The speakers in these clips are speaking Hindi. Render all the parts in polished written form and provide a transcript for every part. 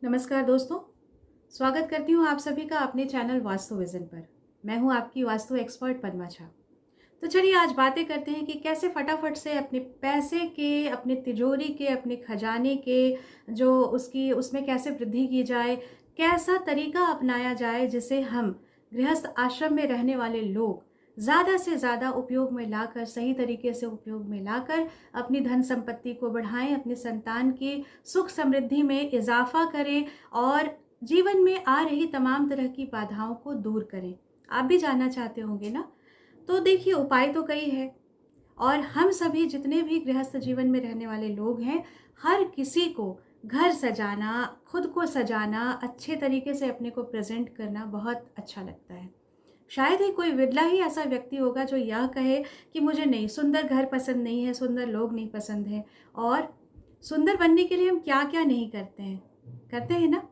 नमस्कार दोस्तों, स्वागत करती हूँ आप सभी का अपने चैनल वास्तु विज़न पर। मैं हूँ आपकी वास्तु एक्सपर्ट पद्मा झा। तो चलिए आज बातें करते हैं कि कैसे फटाफट से अपने पैसे के, अपने तिजोरी के, अपने खजाने के जो उसकी उसमें कैसे वृद्धि की जाए, कैसा तरीका अपनाया जाए जिसे हम गृहस्थ आश्रम में रहने वाले लोग ज़्यादा से ज़्यादा उपयोग में लाकर, सही तरीके से उपयोग में लाकर अपनी धन संपत्ति को बढ़ाएँ, अपने संतान की सुख समृद्धि में इज़ाफ़ा करें और जीवन में आ रही तमाम तरह की बाधाओं को दूर करें। आप भी जानना चाहते होंगे ना? तो देखिए उपाय तो कई हैं और हम सभी जितने भी गृहस्थ जीवन में रहने वाले लोग हैं, हर किसी को घर सजाना, खुद को सजाना, अच्छे तरीके से अपने को प्रेज़ेंट करना बहुत अच्छा लगता है। शायद ही कोई विरला ही ऐसा व्यक्ति होगा जो यह कहे कि मुझे नहीं, सुंदर घर पसंद नहीं है, सुंदर लोग नहीं पसंद हैं। और सुंदर बनने के लिए हम क्या-क्या नहीं करते हैं, करते हैं ना?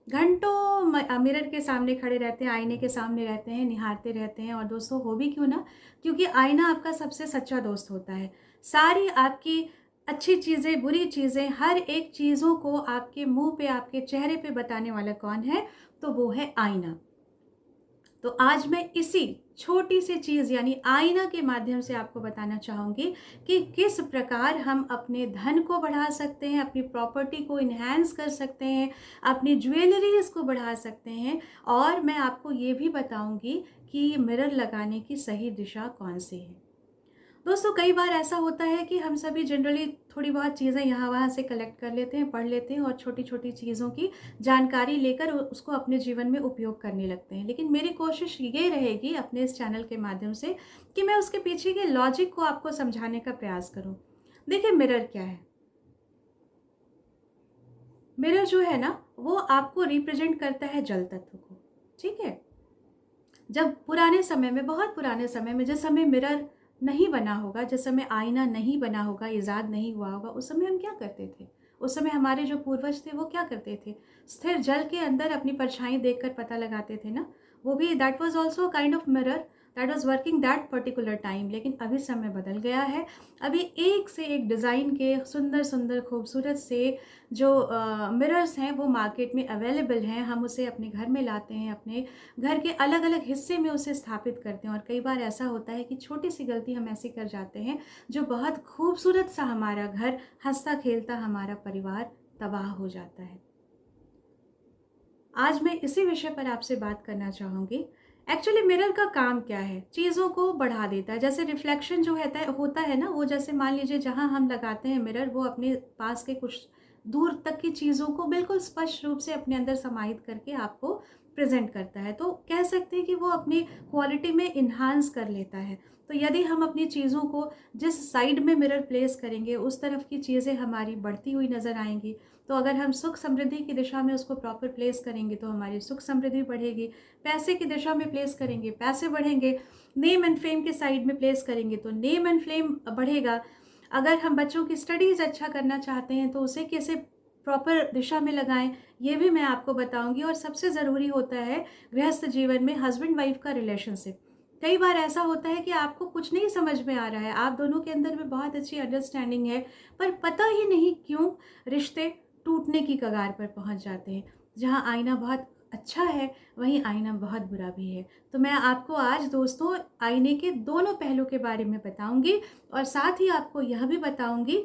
घंटों मिरर के सामने खड़े रहते हैं, आईने के सामने रहते हैं, निहारते रहते हैं और दोस्तों हो भी क्यों ना? क्योंकि आईना आपका सबसे सच्चा दोस्त होता है। सारी आपकी अच्छी चीज़ें, बुरी चीज़ें, हर एक चीज़ों को आपके मुँह पे, आपके चेहरे पे बताने वाला कौन है? तो वो है आईना। तो आज मैं इसी छोटी सी चीज़ यानी आईना के माध्यम से आपको बताना चाहूँगी कि किस प्रकार हम अपने धन को बढ़ा सकते हैं, अपनी प्रॉपर्टी को इन्हांस कर सकते हैं, अपनी ज्वेलरीज़ को बढ़ा सकते हैं और मैं आपको ये भी बताऊँगी कि मिरर लगाने की सही दिशा कौन सी है। दोस्तों कई बार ऐसा होता है कि हम सभी जनरली थोड़ी बहुत चीज़ें यहाँ वहाँ से कलेक्ट कर लेते हैं, पढ़ लेते हैं और छोटी-छोटी चीज़ों की जानकारी लेकर उसको अपने जीवन में उपयोग करने लगते हैं। लेकिन मेरी कोशिश ये रहेगी अपने इस चैनल के माध्यम से कि मैं उसके पीछे के लॉजिक को आपको समझाने का प्रयास करूँ। देखिए मिरर क्या है? मिरर जो है ना, वो आपको रिप्रेज़ेंट करता है जल तत्व को, ठीक है? जब पुराने समय में, बहुत पुराने समय में, जिस समय मिरर नहीं बना होगा, जिस समय आईना नहीं बना होगा, इज़ाद नहीं हुआ होगा, उस समय हम क्या करते थे? उस समय हमारे जो पूर्वज थे, वो क्या करते थे? स्थिर जल के अंदर अपनी परछाई देखकर पता लगाते थे ना? वो भी that was also a kind of mirror that was working that particular time. लेकिन अभी समय बदल गया है। अभी एक से एक डिज़ाइन के सुंदर-सुंदर, खूबसूरत से जो मिरर्स हैं, वो मार्केट में अवेलेबल हैं। हम उसे अपने घर में लाते हैं, अपने घर के अलग-अलग हिस्से में उसे स्थापित करते हैं और कई बार ऐसा होता है कि छोटी-सी गलती हम ऐसी कर जाते हैं, जो बहुत खूबसूरत सा हमारा घर, हँसता-खेलता हमारा परिवार तबाह हो जाता है। आज मैं इसी विषय पर आपसे बात करना चाहूँगी। एक्चुअली मिरर का काम क्या है? चीज़ों को बढ़ा देता है। जैसे रिफ्लेक्शन जो होता है ना, वो जैसे मान लीजिए जहाँ हम लगाते हैं मिरर, वो अपने पास के कुछ दूर तक की चीज़ों को बिल्कुल स्पष्ट रूप से अपने अंदर समाहित करके आपको प्रेज़ेंट करता है। तो कह सकते हैं कि वो अपनी क्वालिटी में एनहांस कर लेता है। तो यदि हम अपनी चीज़ों को जिस साइड में मिरर प्लेस करेंगे, उस तरफ की चीज़ें हमारी बढ़ती हुई नज़र आएँगी। तो अगर हम सुख समृद्धि की दिशा में उसको प्रॉपर प्लेस करेंगे तो हमारी सुख समृद्धि बढ़ेगी। पैसे की दिशा में प्लेस करेंगे, पैसे बढ़ेंगे। नेम एंड फेम के साइड में प्लेस करेंगे तो नेम एंड फेम बढ़ेगा। अगर हम बच्चों की स्टडीज़ अच्छा करना चाहते हैं तो उसे कैसे प्रॉपर दिशा में लगाएँ, ये भी मैं आपको बताऊँगी। और सबसे ज़रूरी होता है गृहस्थ जीवन में हस्बैंड वाइफ का रिलेशनशिप। कई बार ऐसा होता है कि आपको कुछ नहीं समझ में आ रहा है, आप दोनों के अंदर में बहुत अच्छी अंडरस्टैंडिंग है, पर पता ही नहीं क्यों रिश्ते टूटने की कगार पर पहुंच जाते हैं। जहां आईना बहुत अच्छा है, वहीं आईना बहुत बुरा भी है। तो मैं आपको आज दोस्तों आईने के दोनों पहलू के बारे में बताऊंगी और साथ ही आपको यह भी बताऊंगी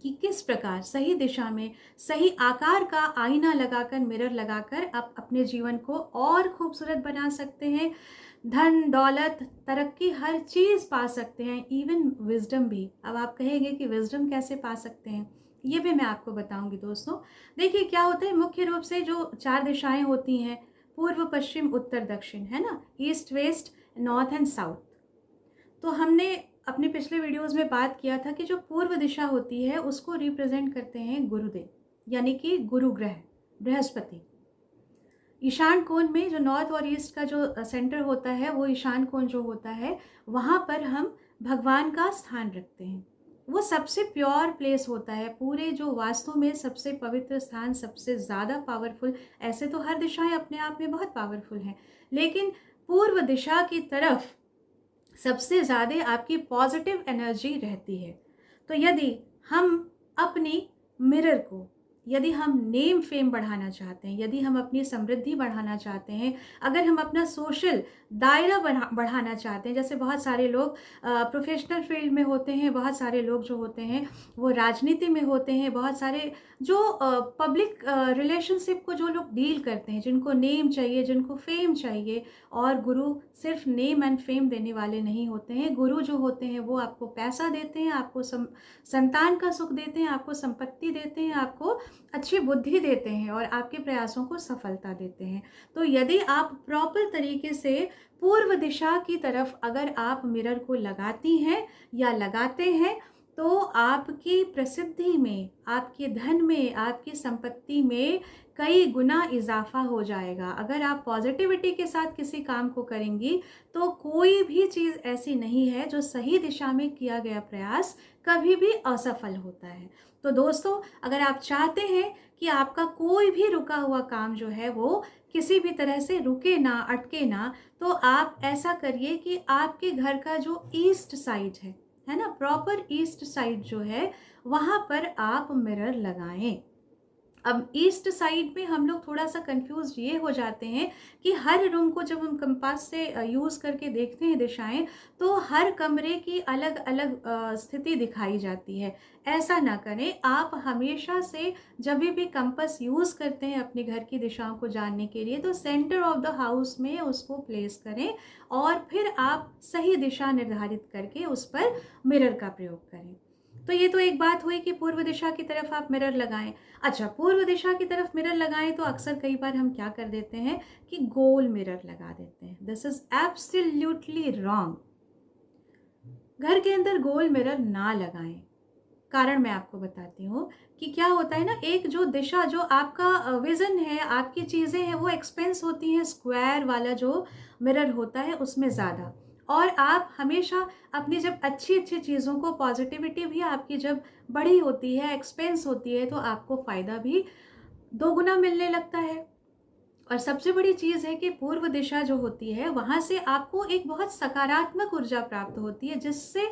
कि किस प्रकार सही दिशा में, सही आकार का आईना लगाकर, मिरर लगाकर आप अपने जीवन को और खूबसूरत बना सकते हैं। धन, दौलत, तरक्की हर चीज़ पा सकते हैं, इवन विज़डम भी। अब आप कहेंगे कि विज़डम कैसे पा सकते हैं? ये भी मैं आपको बताऊँगी दोस्तों। देखिए क्या होता है, मुख्य रूप से जो 4 दिशाएँ होती हैं, पूर्व, पश्चिम, उत्तर, दक्षिण, है ना? East, west, north and south. तो हमने अपने पिछले वीडियोज़ में बात किया था कि जो पूर्व दिशा होती है, उसको रिप्रेज़ेंट करते हैं गुरुदेव, यानी कि गुरु ग्रह, बृहस्पति। ईशान कोण में जो नॉर्थ और ईस्ट का जो सेंटर होता है, वो ईशान कोण जो होता है, वहाँ पर हम भगवान का स्थान रखते हैं। वो सबसे प्योर प्लेस होता है, पूरे जो वास्तु में सबसे पवित्र स्थान, सबसे ज़्यादा पावरफुल। ऐसे तो हर दिशाएं अपने आप में बहुत पावरफुल हैं, लेकिन पूर्व दिशा की तरफ सबसे ज़्यादा आपकी पॉजिटिव एनर्जी रहती है। तो यदि हम अपनी मिरर को यदि हम नेम फेम बढ़ाना चाहते हैं, यदि हम अपनी समृद्धि बढ़ाना चाहते हैं, अगर हम अपना सोशल दायरा बढ़ाना चाहते हैं, जैसे बहुत सारे लोग प्रोफेशनल फील्ड में होते हैं, बहुत सारे लोग जो होते हैं वो राजनीति में होते हैं, बहुत सारे जो पब्लिक रिलेशनशिप को जो लोग डील करते हैं, जिनको नेम चाहिए, जिनको फेम चाहिए। और गुरु सिर्फ नेम एंड फेम देने वाले नहीं होते हैं। गुरु जो होते हैं वो आपको पैसा देते हैं, आपको संतान का सुख देते हैं, आपको संपत्ति देते हैं, आपको अच्छी बुद्धि देते हैं और आपके प्रयासों को सफलता देते हैं। तो यदि आप प्रॉपर तरीके से पूर्व दिशा की तरफ अगर आप मिरर को लगाती हैं या लगाते हैं, तो आपकी प्रसिद्धि में, आपके धन में, आपकी संपत्ति में कई गुना इजाफा हो जाएगा। अगर आप पॉजिटिविटी के साथ किसी काम को करेंगी तो कोई भी चीज़ ऐसी नहीं है जो सही दिशा में किया गया प्रयास कभी भी असफल होता है। तो दोस्तों, अगर आप चाहते हैं कि आपका कोई भी रुका हुआ काम जो है वो किसी भी तरह से रुके ना, अटके ना, तो आप ऐसा करिए कि आपके घर का जो ईस्ट साइड है ना, प्रॉपर ईस्ट साइड जो है वहाँ पर आप मिरर लगाएं। अब ईस्ट साइड में हम लोग थोड़ा सा कंफ्यूज ये हो जाते हैं कि हर रूम को जब हम कंपास से यूज़ करके देखते हैं दिशाएं, तो हर कमरे की अलग अलग स्थिति दिखाई जाती है। ऐसा ना करें। आप हमेशा से जब भी कंपास यूज़ करते हैं अपने घर की दिशाओं को जानने के लिए, तो सेंटर ऑफ द हाउस में उसको प्लेस करें और फिर आप सही दिशा निर्धारित करके उस पर मिरर का प्रयोग करें। तो ये तो एक बात हुई कि पूर्व दिशा की तरफ आप मिरर लगाएं। अच्छा, पूर्व दिशा की तरफ मिरर लगाएं तो अक्सर कई बार हम क्या कर देते हैं कि गोल मिरर लगा देते हैं। This is absolutely wrong. घर के अंदर गोल मिरर ना लगाएं। कारण मैं आपको बताती हूँ कि क्या होता है ना, एक जो दिशा, जो आपका विजन है, आपकी चीज़ें हैं, वो एक्सपेंस होती हैं स्क्वायर वाला जो मिरर होता है उसमें ज़्यादा। और आप हमेशा अपनी जब अच्छी अच्छी चीज़ों को, पॉजिटिविटी भी आपकी जब बड़ी होती है, एक्सपेंस होती है, तो आपको फ़ायदा भी दोगुना मिलने लगता है। और सबसे बड़ी चीज़ है कि पूर्व दिशा जो होती है वहाँ से आपको एक बहुत सकारात्मक ऊर्जा प्राप्त होती है, जिससे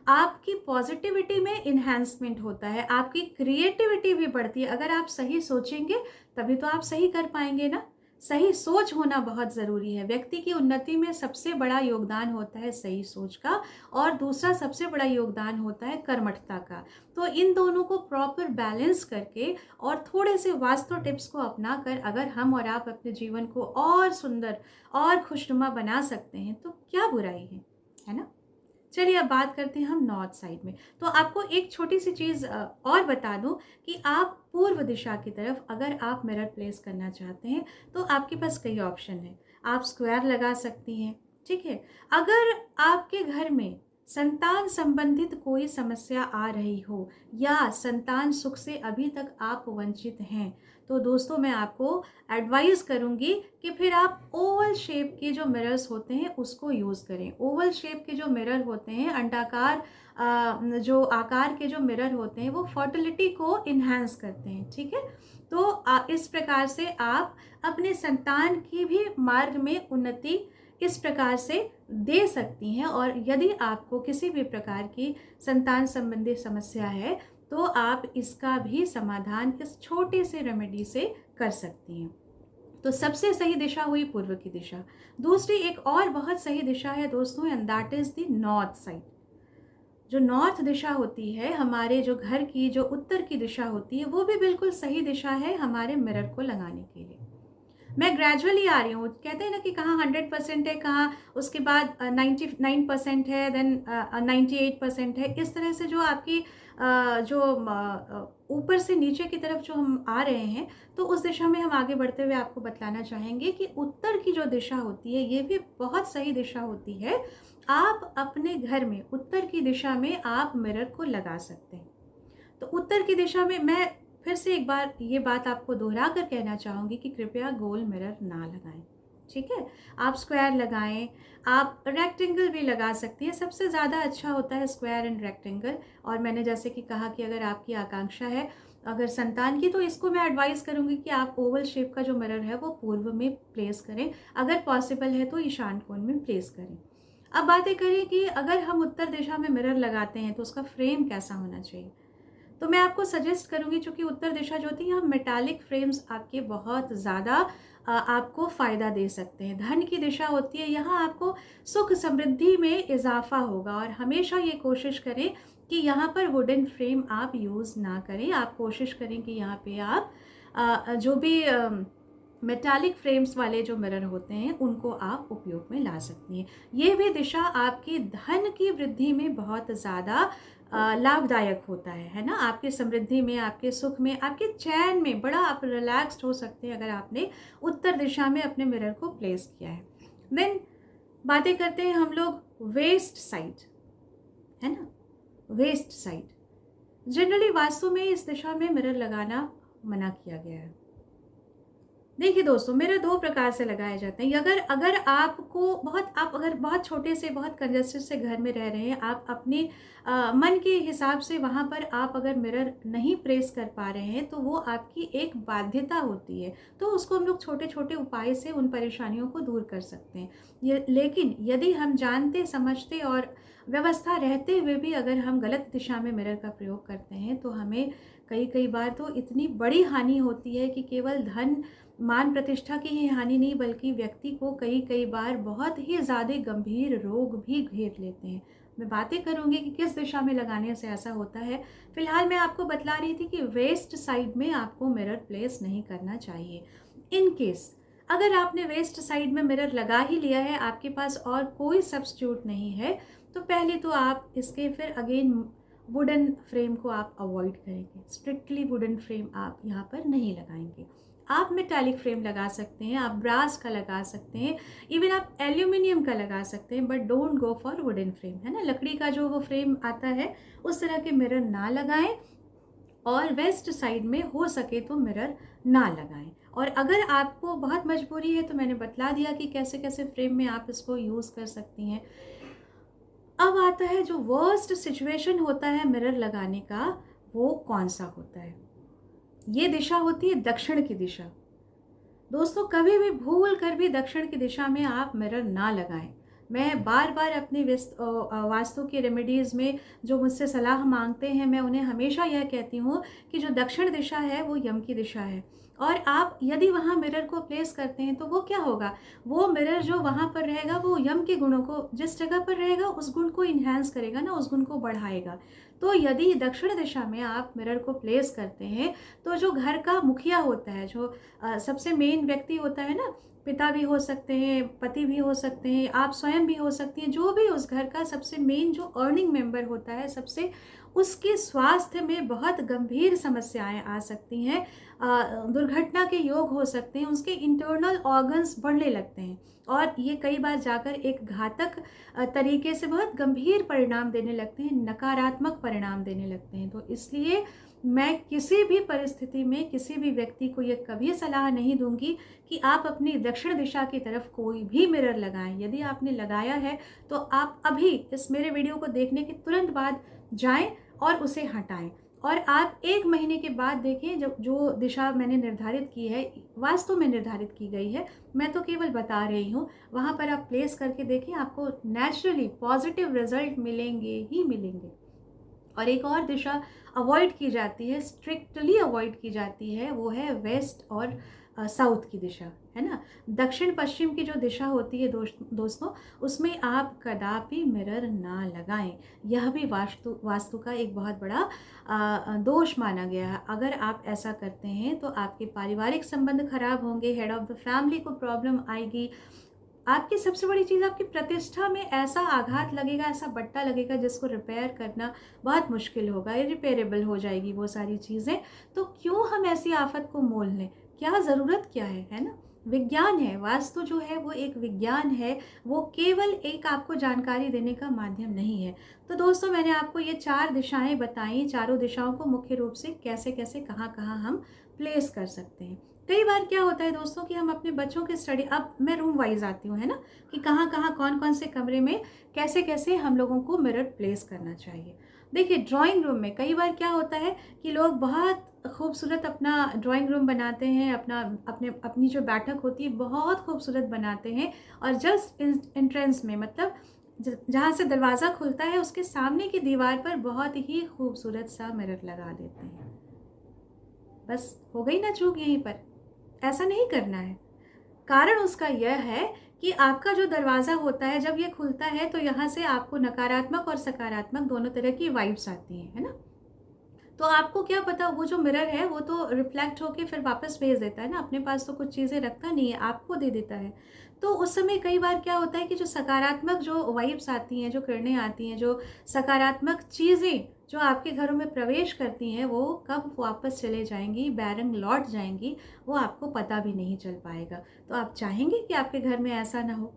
आपकी पॉजिटिविटी में इन्हांसमेंट होता है, आपकी क्रिएटिविटी भी बढ़ती है। अगर आप सही सोचेंगे तभी तो आप सही कर पाएंगे ना। सही सोच होना बहुत ज़रूरी है। व्यक्ति की उन्नति में सबसे बड़ा योगदान होता है सही सोच का, और दूसरा सबसे बड़ा योगदान होता है कर्मठता का। तो इन दोनों को प्रॉपर बैलेंस करके और थोड़े से वास्तु टिप्स को अपना कर अगर हम और आप अपने जीवन को और सुंदर और खुशनुमा बना सकते हैं तो क्या बुराई है ना। चलिए अब बात करते हैं हम नॉर्थ साइड में। तो आपको एक छोटी सी चीज़ और बता दूं कि आप पूर्व दिशा की तरफ अगर आप मिरर प्लेस करना चाहते हैं तो आपके पास कई ऑप्शन है। आप स्क्वायर लगा सकती हैं, ठीक है। अगर आपके घर में संतान संबंधित कोई समस्या आ रही हो या संतान सुख से अभी तक आप वंचित हैं, तो दोस्तों मैं आपको एडवाइस करूंगी कि फिर आप ओवल शेप के जो मिरर्स होते हैं उसको यूज़ करें। ओवल शेप के जो मिरर होते हैं, अंडाकार जो आकार के जो मिरर होते हैं, वो फर्टिलिटी को इन्हांस करते हैं, ठीक है। तो इस प्रकार से आप अपने संतान की भी मार्ग में उन्नति इस प्रकार से दे सकती हैं। और यदि आपको किसी भी प्रकार की संतान संबंधी समस्या है तो आप इसका भी समाधान इस छोटे से रेमेडी से कर सकती हैं। तो सबसे सही दिशा हुई पूर्व की दिशा। दूसरी एक और बहुत सही दिशा है दोस्तों, and that is the north side. जो नॉर्थ दिशा होती है, हमारे जो घर की जो उत्तर की दिशा होती है, वो भी बिल्कुल सही दिशा है हमारे मिरर को लगाने के लिए। मैं ग्रेजुअली आ रही हूँ। कहते हैं ना कि कहाँ 100% है, कहाँ उसके बाद 99% है, देन 98% है। इस तरह से जो आपकी जो ऊपर से नीचे की तरफ जो हम आ रहे हैं, तो उस दिशा में हम आगे बढ़ते हुए आपको बतलाना चाहेंगे कि उत्तर की जो दिशा होती है ये भी बहुत सही दिशा होती है। आप अपने घर में उत्तर की दिशा में आप मिरर को लगा सकते हैं। तो उत्तर की दिशा में मैं फिर से एक बार ये बात आपको दोहरा कर कहना चाहूँगी कि कृपया गोल मिरर ना लगाएं, ठीक है। आप स्क्वायर लगाएं, आप रेक्टेंगल भी लगा सकती हैं। सबसे ज़्यादा अच्छा होता है स्क्वायर एंड रेक्टेंगल। और मैंने जैसे कि कहा कि अगर आपकी आकांक्षा है अगर संतान की, तो इसको मैं एडवाइस करूँगी कि आप ओवल शेप का जो मिरर है वो पूर्व में प्लेस करें, अगर पॉसिबल है तो ईशान कोण में प्लेस करें। अब बातें करें कि अगर हम उत्तर दिशा में मिरर लगाते हैं तो उसका फ्रेम कैसा होना चाहिए। तो मैं आपको सजेस्ट करूँगी, चूँकि उत्तर दिशा जो होती है, यहाँ मेटालिक फ्रेम्स आपके बहुत ज़्यादा आपको फ़ायदा दे सकते हैं। धन की दिशा होती है, यहाँ आपको सुख समृद्धि में इज़ाफ़ा होगा, और हमेशा ये कोशिश करें कि यहाँ पर वुडन फ्रेम आप यूज़ ना करें। आप कोशिश करें कि यहाँ पे आप जो भी मेटालिक फ्रेम्स वाले जो मिरर होते हैं उनको आप उपयोग में ला सकती हैं। ये भी दिशा आपकी धन की वृद्धि में बहुत ज़्यादा लाभदायक होता है ना? आपकी समृद्धि में, आपके सुख में, आपके चैन में बड़ा आप रिलैक्स्ड हो सकते हैं अगर आपने उत्तर दिशा में अपने मिरर को प्लेस किया है। देन बातें करते हैं हम लोग वेस्ट साइड, है ना? वेस्ट साइड जनरली वास्तु में इस दिशा में मिरर लगाना मना किया गया है। देखिए दोस्तों, मिरर 2 प्रकार से लगाए जाते हैं। अगर अगर आपको आप अगर बहुत छोटे से, बहुत कंजस्टेड से घर में रह रहे हैं, आप अपने मन के हिसाब से वहाँ पर आप अगर मिरर नहीं प्लेस कर पा रहे हैं, तो वो आपकी एक बाध्यता होती है। तो उसको हम लोग छोटे-छोटे उपाय से उन परेशानियों को दूर कर सकते हैं। लेकिन यदि हम जानते, समझते और व्यवस्था रहते हुए भी अगर हम गलत दिशा में मिरर का प्रयोग करते हैं, तो हमें कई-कई बार तो इतनी बड़ी हानि होती है कि केवल धन, मान प्रतिष्ठा की ही हानि नहीं, बल्कि व्यक्ति को कई-कई बार बहुत ही ज़्यादा गंभीर रोग भी घेर लेते हैं। मैं बातें करूँगी कि किस दिशा में लगाने से ऐसा होता है। फ़िलहाल मैं आपको बतला रही थी कि वेस्ट साइड में आपको मिरर प्लेस नहीं करना चाहिए। इन केस अगर आपने वेस्ट साइड में मिरर लगा ही लिया है, आपके पास और कोई सब्स्टिट्यूट नहीं है, तो पहले तो आप इसके फिर अगेन वुडन फ्रेम को आप अवॉइड करेंगे। स्ट्रिक्टली वुडन फ्रेम आप यहाँ पर नहीं लगाएंगे। आप मेटालिक फ्रेम लगा सकते हैं, आप ब्रास का लगा सकते हैं, इवन आप एल्यूमिनियम का लगा सकते हैं, but don't go for wooden frame, है ना? लकड़ी का जो वो फ्रेम आता है, उस तरह के मिरर ना लगाएं, और वेस्ट साइड में हो सके तो मिरर ना लगाएं। और अगर आपको बहुत मजबूरी है, तो मैंने बतला दिया कि कैसे कैसे फ्रेम में आप इसको यूज़ कर सकती हैं। अब आता है जो वर्स्ट सिचुएशन होता है मिरर लगाने का, वो कौन सा होता है? ये दिशा होती है दक्षिण की दिशा। दोस्तों, कभी भी भूल कर भी दक्षिण की दिशा में आप मिरर ना लगाएं। मैं बार बार अपने वास्तु की रेमेडीज़ में जो मुझसे सलाह मांगते हैं, मैं उन्हें हमेशा यह कहती हूँ कि जो दक्षिण दिशा है वो यम की दिशा है, और आप यदि वहाँ मिरर को प्लेस करते हैं तो वो क्या होगा, वो मिरर जो वहाँ पर रहेगा वो यम के गुणों को, जिस जगह पर रहेगा उस गुण को इन्हेंस करेगा ना, उस गुण को बढ़ाएगा। तो यदि दक्षिण दिशा में आप मिरर को प्लेस करते हैं, तो जो घर का मुखिया होता है, जो सबसे मेन व्यक्ति होता है ना, पिता भी हो सकते हैं, पति भी हो सकते हैं, आप स्वयं भी हो सकती हैं, जो भी उस घर का सबसे मेन जो अर्निंग मेंबर होता है, सबसे उसके स्वास्थ्य में बहुत गंभीर समस्याएं आ सकती हैं, दुर्घटना के योग हो सकते हैं, उसके इंटरनल ऑर्गन्स बढ़ने लगते हैं, और ये कई बार जाकर एक घातक तरीके से बहुत गंभीर परिणाम देने लगते हैं, नकारात्मक परिणाम देने लगते हैं। तो इसलिए मैं किसी भी परिस्थिति में किसी भी व्यक्ति को ये कभी सलाह नहीं दूंगी कि आप अपनी दक्षिण दिशा की तरफ कोई भी मिरर लगाएं। यदि आपने लगाया है तो आप अभी इस मेरे वीडियो को देखने के तुरंत बाद जाएं और उसे हटाएं, और आप 1 महीने के बाद देखें, जो दिशा मैंने निर्धारित की है, वास्तु में निर्धारित की गई है, मैं तो केवल बता रही हूँ, वहाँ पर आप प्लेस करके देखें, आपको नेचुरली पॉजिटिव रिजल्ट मिलेंगे ही मिलेंगे। और एक और दिशा अवॉइड की जाती है, स्ट्रिक्टली अवॉइड की जाती है, वो है वेस्ट और साउथ की दिशा, है ना? दक्षिण पश्चिम की जो दिशा होती है दोस्तों, उसमें आप कदापि मिरर ना लगाएं। यह भी वास्तु का एक बहुत बड़ा दोष माना गया है। अगर आप ऐसा करते हैं तो आपके पारिवारिक संबंध खराब होंगे, हेड ऑफ द फैमिली को प्रॉब्लम आएगी, आपकी सबसे बड़ी चीज़, आपकी प्रतिष्ठा में ऐसा आघात लगेगा, ऐसा बट्टा लगेगा जिसको रिपेयर करना बहुत मुश्किल होगा, इरिपेरेबल हो जाएगी वो सारी चीज़ें। तो क्यों हम ऐसी आफत को मोल लें? क्या ज़रूरत क्या है ना? विज्ञान है, वास्तु जो है वो एक विज्ञान है, वो केवल एक आपको जानकारी देने का माध्यम नहीं है। तो दोस्तों, मैंने आपको ये 4 दिशाएं बताई, चारों दिशाओं को मुख्य रूप से कैसे कैसे कहाँ कहाँ हम प्लेस कर सकते हैं। कई बार क्या होता है दोस्तों कि हम अपने बच्चों के स्टडी, अब मैं रूम वाइज आती हूँ, है ना, कि कहाँ कहाँ कौन कौन से कमरे में कैसे कैसे हम लोगों को मिरर प्लेस करना चाहिए। देखिए, ड्राइंग रूम में कई बार क्या होता है कि लोग बहुत खूबसूरत अपना ड्राइंग रूम बनाते हैं, अपनी जो बैठक होती है बहुत खूबसूरत बनाते हैं, और जस्ट एंट्रेंस में, मतलब जहाँ से दरवाज़ा खुलता है उसके सामने की दीवार पर बहुत ही खूबसूरत सा मिरर लगा देते हैं। बस हो गई ना चूक यहीं पर। ऐसा नहीं करना है। कारण उसका यह है कि आपका जो दरवाज़ा होता है जब ये खुलता है तो यहाँ से आपको नकारात्मक और सकारात्मक दोनों तरह की वाइब्स आती हैं, है ना? तो आपको क्या पता, वो जो मिरर है वो तो रिफ्लेक्ट होके फिर वापस भेज देता है ना, अपने पास तो कुछ चीज़ें रखता नहीं है, आपको दे देता है। तो उस समय कई बार क्या होता है कि जो सकारात्मक जो वाइब्स आती हैं, जो किरणें आती हैं, जो सकारात्मक चीज़ें जो आपके घरों में प्रवेश करती हैं, वो कब वापस चले जाएँगी, बेरंग लौट जाएँगी, वो आपको पता भी नहीं चल पाएगा। तो आप चाहेंगे कि आपके घर में ऐसा ना हो,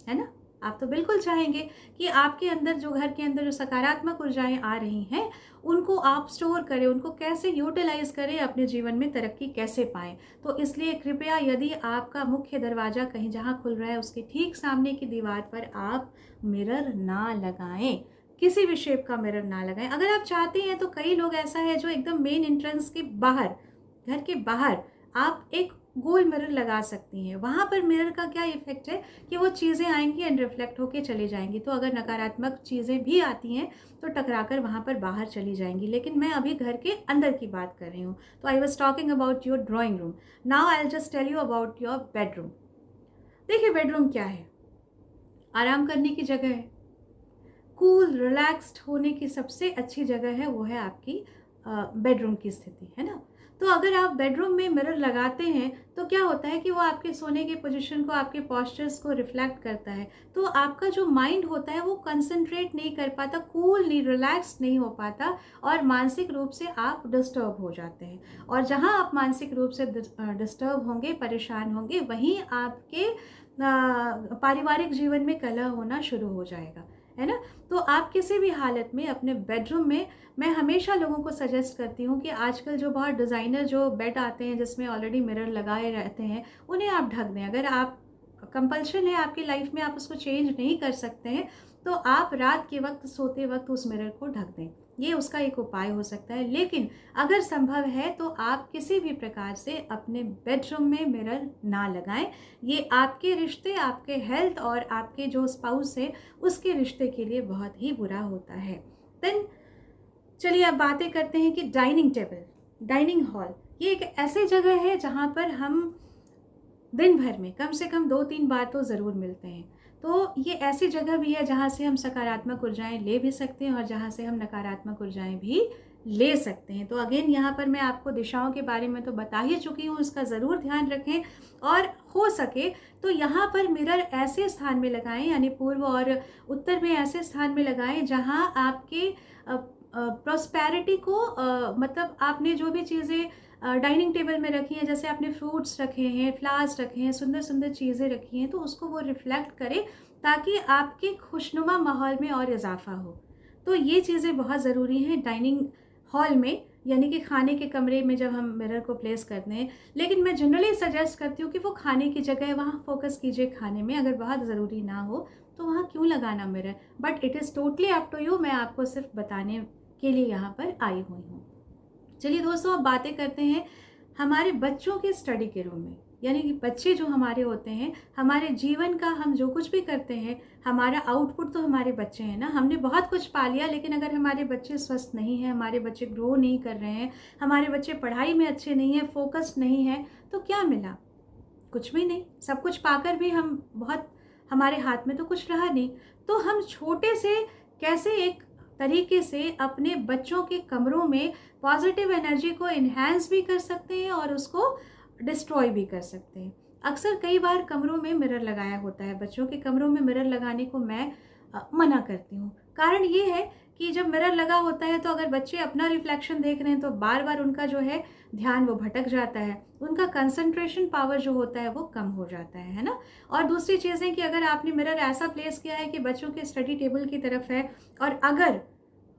है ना? आप तो बिल्कुल चाहेंगे कि आपके अंदर जो घर के अंदर जो सकारात्मक ऊर्जाएँ आ रही हैं, उनको आप स्टोर करें, उनको कैसे यूटिलाइज़ करें, अपने जीवन में तरक्की कैसे पाएँ। तो इसलिए कृपया यदि आपका मुख्य दरवाज़ा कहीं जहाँ खुल रहा है उसके ठीक सामने की दीवार पर आप मिरर ना लगाएँ। किसी भी शेप का मिरर ना लगाएँ। अगर आप चाहते हैं तो कई लोग ऐसा है जो एकदम मेन एंट्रेंस के बाहर, घर के बाहर आप एक गोल मिरर लगा सकती हैं। वहाँ पर मिरर का क्या इफ़ेक्ट है कि वो चीज़ें आएँगी एंड रिफ्लेक्ट होके चली जाएँगी। तो अगर नकारात्मक चीज़ें भी आती हैं तो टकरा कर वहाँ पर बाहर चली जाएँगी। लेकिन मैं अभी घर के अंदर की बात कर रही हूँ। तो I was talking about your drawing room. Now I will just tell you about your bedroom. देखिए बेडरूम क्या है? आराम करने की जगह है। कूल रिलैक्स्ड होने की सबसे अच्छी जगह है वो है आपकी बेडरूम की स्थिति, है ना? तो अगर आप बेडरूम में मिरर लगाते हैं तो क्या होता है कि वो आपके सोने के पोजीशन को, आपके पोस्चर्स को रिफ्लेक्ट करता है। तो आपका जो माइंड होता है वो कंसंट्रेट नहीं कर पाता, कूल नहीं, रिलैक्स्ड नहीं हो पाता और मानसिक रूप से आप डिस्टर्ब हो जाते हैं। और जहाँ आप मानसिक रूप से डिस्टर्ब होंगे, परेशान होंगे, वहीं आपके पारिवारिक जीवन में कलह होना शुरू हो जाएगा, है ना? तो आप किसी भी हालत में अपने बेडरूम में, मैं हमेशा लोगों को सजेस्ट करती हूँ कि आजकल जो बहुत डिज़ाइनर जो बेड आते हैं जिसमें ऑलरेडी मिरर लगाए रहते हैं, उन्हें आप ढक दें। अगर आप कंपल्शन है आपकी लाइफ में, आप उसको चेंज नहीं कर सकते हैं, तो आप रात के वक़्त, सोते वक़्त उस मिरर को ढक दें। ये उसका एक उपाय हो सकता है। लेकिन अगर संभव है तो आप किसी भी प्रकार से अपने बेडरूम में मिरर ना लगाएँ। ये आपके रिश्ते, आपके हेल्थ और आपके जो स्पाउस है उसके रिश्ते के लिए बहुत ही बुरा होता है। देन चलिए अब बातें करते हैं कि डाइनिंग टेबल, डाइनिंग हॉल, ये एक ऐसी जगह है जहाँ पर हम दिन भर में कम से कम 2-3 बार तो ज़रूर मिलते हैं। तो ये ऐसी जगह भी है जहाँ से हम सकारात्मक ऊर्जाएँ ले भी सकते हैं और जहाँ से हम नकारात्मक ऊर्जाएँ भी ले सकते हैं। तो अगेन यहाँ पर मैं आपको दिशाओं के बारे में तो बता ही चुकी हूँ, इसका ज़रूर ध्यान रखें और हो सके तो यहाँ पर मिरर ऐसे स्थान में लगाएँ, यानी पूर्व और उत्तर में ऐसे स्थान में लगाएँ जहाँ आपके प्रॉस्पेरिटी को मतलब आपने जो भी चीज़ें डाइनिंग टेबल में रखी हैं, जैसे आपने फ्रूट्स रखे हैं, फ्लावर्स रखे हैं, सुंदर-सुंदर चीज़ें रखी हैं, तो उसको वो रिफ्लेक्ट करे ताकि आपके खुशनुमा माहौल में और इज़ाफ़ा हो। तो ये चीज़ें बहुत ज़रूरी हैं डाइनिंग हॉल में, यानी कि खाने के कमरे में जब हम मिरर को प्लेस करते हैं। लेकिन मैं जनरली सजेस्ट करती हूँ कि वो खाने की जगह है, वहाँ फ़ोकस कीजिए खाने में, अगर बहुत ज़रूरी ना हो, तो वहाँ क्यों लगाना mirror? But it is totally up to you, मैं आपको सिर्फ बताने के लिए यहाँ पर आई हुई हूँ। चलिए दोस्तों, अब बातें करते हैं हमारे बच्चों के स्टडी के रूम में। यानी कि बच्चे जो हमारे होते हैं, हमारे जीवन का हम जो कुछ भी करते हैं, हमारा आउटपुट तो हमारे बच्चे हैं ना। हमने बहुत कुछ पा लिया, लेकिन अगर हमारे बच्चे स्वस्थ नहीं हैं, हमारे बच्चे ग्रो नहीं कर रहे हैं, हमारे बच्चे पढ़ाई में अच्छे नहीं हैं, फोकस्ड नहीं हैं, तो क्या मिला? कुछ भी नहीं। सब कुछ पाकर भी हम बहुत, हमारे हाथ में तो कुछ रहा नहीं। तो हम छोटे से कैसे एक तरीके से अपने बच्चों के कमरों में पॉजिटिव एनर्जी को एनहांस भी कर सकते हैं और उसको डिस्ट्रॉय भी कर सकते हैं। अक्सर कई बार कमरों में मिरर लगाया होता है, बच्चों के कमरों में मिरर लगाने को मैं मना करती हूँ। कारण ये है कि जब मिरर लगा होता है तो अगर बच्चे अपना रिफ्लेक्शन देख रहे हैं तो बार-बार उनका जो है ध्यान वो भटक जाता है। उनका कंसंट्रेशन पावर जो होता है वो कम हो जाता है ना? और दूसरी चीज़ है कि अगर आपने मिरर ऐसा प्लेस किया है कि बच्चों के स्टडी टेबल की तरफ है और अगर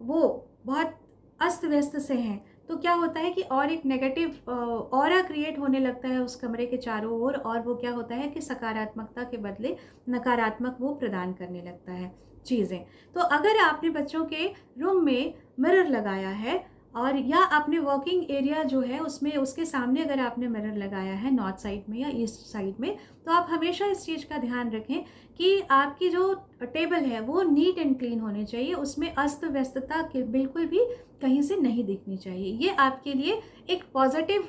वो बहुत अस्त-व्यस्त से हैं, तो क्या होता है कि और एक नेगेटिव ऑरा क्रिएट होने लगता है उस कमरे के चारों ओर, और वो क्या होता है कि सकारात्मकता के बदले नकारात्मक वो प्रदान करने लगता है चीज़ें। तो अगर आपने बच्चों के रूम में मिरर लगाया है और या आपने वॉकिंग एरिया जो है उसमें उसके सामने अगर आपने मिरर लगाया है नॉर्थ साइड में या ईस्ट साइड में, तो आप हमेशा इस चीज़ का ध्यान रखें कि आपकी जो टेबल है वो नीट एंड क्लीन होनी चाहिए, उसमें अस्त व्यस्तता बिल्कुल भी कहीं से नहीं दिखनी चाहिए। ये आपके लिए एक पॉजिटिव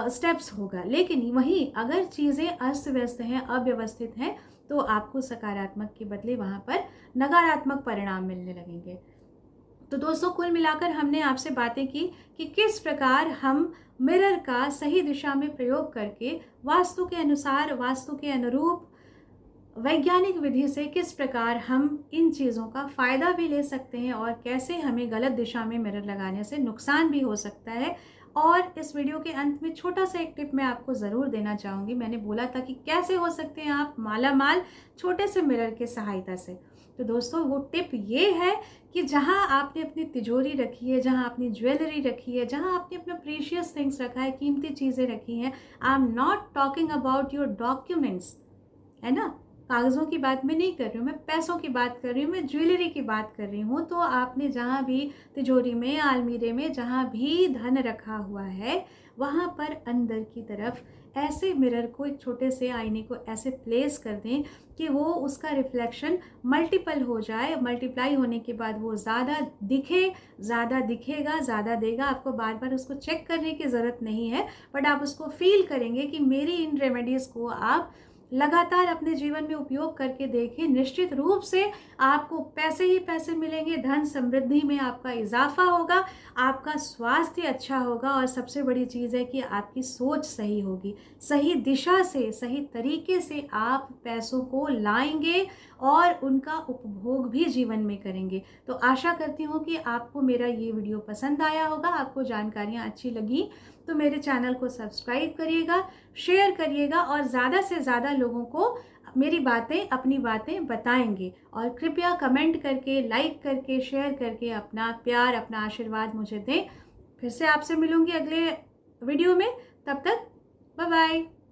स्टेप्स होगा। लेकिन वहीं अगर चीज़ें अस्त व्यस्त हैं, अव्यवस्थित हैं, तो आपको सकारात्मक के बदले वहाँ पर नकारात्मक परिणाम मिलने लगेंगे। तो दोस्तों, कुल मिलाकर हमने आपसे बातें की कि किस प्रकार हम मिरर का सही दिशा में प्रयोग करके वास्तु के अनुसार, वास्तु के अनुरूप, वैज्ञानिक विधि से किस प्रकार हम इन चीज़ों का फ़ायदा भी ले सकते हैं और कैसे हमें गलत दिशा में मिरर लगाने से नुकसान भी हो सकता है। और इस वीडियो के अंत में छोटा सा एक टिप मैं आपको ज़रूर देना चाहूँगी। मैंने बोला था कि कैसे हो सकते हैं आप माला माल छोटे से मिरर की सहायता से। तो दोस्तों, वो टिप ये है कि जहाँ आपने अपनी तिजोरी रखी है, जहाँ अपनी ज्वेलरी रखी है, जहाँ आपने अपना प्रीशियस थिंग्स रखा है, कीमती चीज़ें रखी हैं, I am not talking about your documents, है ना? कागज़ों की बात मैं नहीं कर रही हूँ, मैं पैसों की बात कर रही हूँ, मैं ज्वेलरी की बात कर रही हूँ। तो आपने जहाँ भी तिजोरी में, अलमीरे में जहाँ भी धन रखा हुआ है, वहाँ पर अंदर की तरफ ऐसे मिरर को, एक छोटे से आईने को ऐसे प्लेस कर दें कि वो उसका रिफ्लेक्शन मल्टीपल हो जाए। मल्टीप्लाई होने के बाद वो ज़्यादा दिखे, ज़्यादा दिखेगा, ज़्यादा देगा। आपको बार बार उसको चेक करने की ज़रूरत नहीं है, बट आप उसको फील करेंगे कि मेरी इन रेमेडीज़ को आप लगातार अपने जीवन में उपयोग करके देखें। निश्चित रूप से आपको पैसे ही पैसे मिलेंगे, धन समृद्धि में आपका इजाफा होगा, आपका स्वास्थ्य अच्छा होगा और सबसे बड़ी चीज़ है कि आपकी सोच सही होगी। सही दिशा से, सही तरीके से आप पैसों को लाएंगे और उनका उपभोग भी जीवन में करेंगे। तो आशा करती हूँ कि आपको मेरा ये वीडियो पसंद आया होगा, आपको जानकारियाँ अच्छी लगी। तो मेरे चैनल को सब्सक्राइब करिएगा, शेयर करिएगा और ज़्यादा से ज़्यादा लोगों को मेरी बातें, अपनी बातें बताएंगे। और कृपया कमेंट करके, लाइक करके, शेयर करके अपना प्यार, अपना आशीर्वाद मुझे दें। फिर से आपसे मिलूंगी अगले वीडियो में। तब तक बाय बाय।